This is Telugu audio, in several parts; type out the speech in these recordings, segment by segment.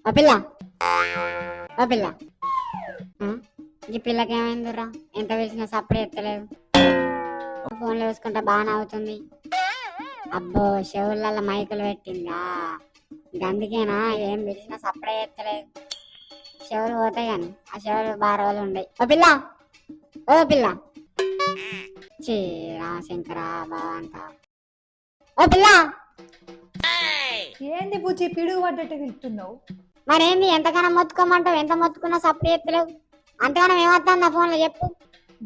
ఓ పిల్ల, ఓ పిల్ల, ఆ? ఈ పిల్లకి ఏమైందిరా? ఎంత పిలిచినా సప్పుడు ఎత్తలేదు. ఫోన్లో చూసుకుంటా బాగా నవ్వుతుంది. అబ్బో, చెవులలో మైకులు పెట్టిందా? గందుకేనా ఏం పిలిచినా సప్పుడే ఎత్తలేదు. చెవులు పోతాయి కానీ ఆ చెవులు బాగా రోజులు ఉండయి. ఓ పిల్ల, ఓ పిల్ల, చీ రామశంకరా బాగా అంట. ఓ పిల్ల, ఏంది బుజ్జి పిడుగు పడ్డట్టు పిలుస్తున్నావు? మరేంది ఎంతగానో మొత్తుకోమంటావు? ఎంత మొత్తుకున్నా సప్పుడు ఎత్తలేవు. అంతగానో ఏమవుతుంది నా ఫోన్లో చెప్పు.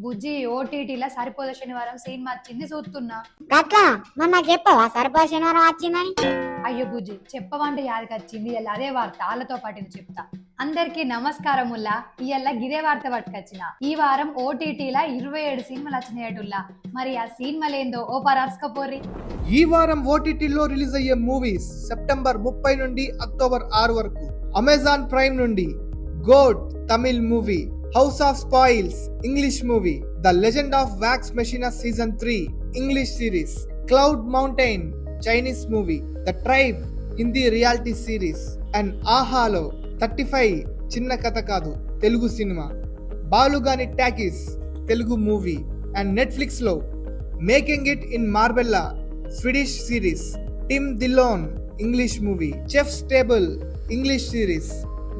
బుజ్జి ఓటీటీలా సరిపోద శనివారం సినిమా వచ్చింది చూస్తున్నా. గట్లా మరి నాకు చెప్పవా సరిపో శనివారం వచ్చిందని? అయ్యో బుజ్జి చెప్పవంటే యాదకి వచ్చింది. ఇలా అదే వార్త వాళ్ళతో పాటు చెప్తా. అందరికి నమస్కారముల్లా. ఇయ్యాల గిదే వార్త పట్టుకొచ్చిన. ఈ వారం ఓటీటీలా 27 సినిమాలు వచ్చినాయటుల్లా. మరి ఆ సినిమాలు ఏందో ఓ పరాస్కపోర్రి. ఈ వారం ఓటీటీలో రిలీజ్ అయ్యే మూవీస్ సెప్టెంబర్ 30 నుండి అక్టోబర్ 6 వరకు. అమెజాన్ ప్రైమ్ నుండి GOAT Tamil movie, house of spoils English movie, the legend of vox machina season 3 English series, cloud mountain Chinese movie, the tribe Hindi reality series, and ఆహాలో 35 Chinna Katha Kaadu Telugu cinema, Balugani talkies Telugu movie, and Netflix లో making it in Marbella Swedish series, Tim Dillon English movie, chef's table English series,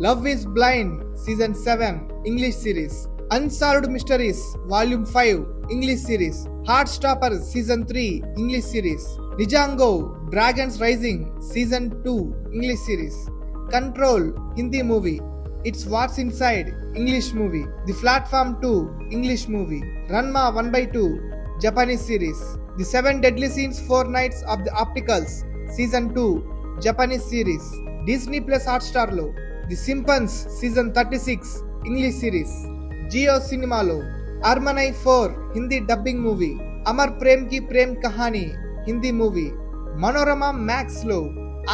love is blind season 7 English series, unsolved mysteries volume 5 English series, heartstopper season 3 English series, Ninjago dragons rising season 2 English series, control Hindi movie, it's what's inside English movie, the platform 2 English movie, Ranma 1/2 Japanese series, the 7 deadly sins 4 knights of the apocalypse season 2 Japanese series, Disney plus Hotstar లో the Simpsons season 36 English series, Jio సినిమాలో Aranmanai 4 Hindi dubbing movie, Amar Prem ki Prem Kahani Hindi movie, Manorama max లో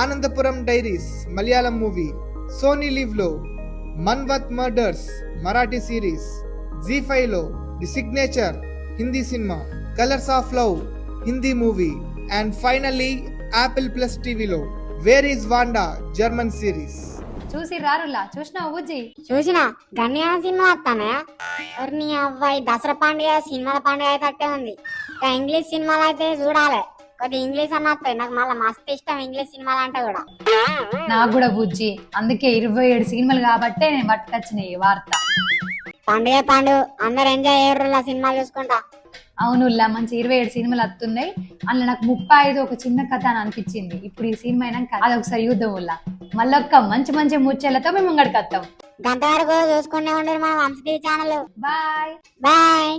Anandapuram diaries Malayalam movie, Sony Liv లో మన్వత్ మర్డర్స్ మరాఠీ సిరీస్, జీ5 లో the signature Hindi cinema, colours of love Hindi movie, and finally Apple plus టీవీలో where is Wanda German series. చూసి రారులా చూసినావు బుజ్జి? చూసిన గన్యాన సినిమా వస్తానా? నీ అవ్వాయి దసరా పండుగ సినిమాల పండుగ అయితే అట్టే ఉంది. ఇంకా ఇంగ్లీష్ సినిమాలు అయితే చూడాలి. కొద్ది ఇంగ్లీష్ అన్న వస్తాయి. నాకు మళ్ళీ మస్తు ఇష్టం ఇంగ్లీష్ సినిమాలు అంటే కూడా. నాకు కూడా బుజ్జి, అందుకే 27 సినిమాలు కాబట్టే నేను పట్టుకొచ్చిన ఈ వార్త. పండుగ అందరు ఎంజాయ్ అయ్యారు సినిమాలు చూసుకుంటా. అవునుల్లా మంచి 27 సినిమాలు వస్తున్నాయి. అందులో నాకు 35 ఒక చిన్న కథ అని అనిపించింది. ఇప్పుడు ఈ సినిమా అయినాక అదొకసారి యూద్దాం వల్ల మళ్ళొక్క మంచి మంచి ముచ్చలతో మేము ముంగడికి వస్తాం. గంట వరకు చూసుకునే ఉండరు మన వంశీ ఛానల్. Bye bye.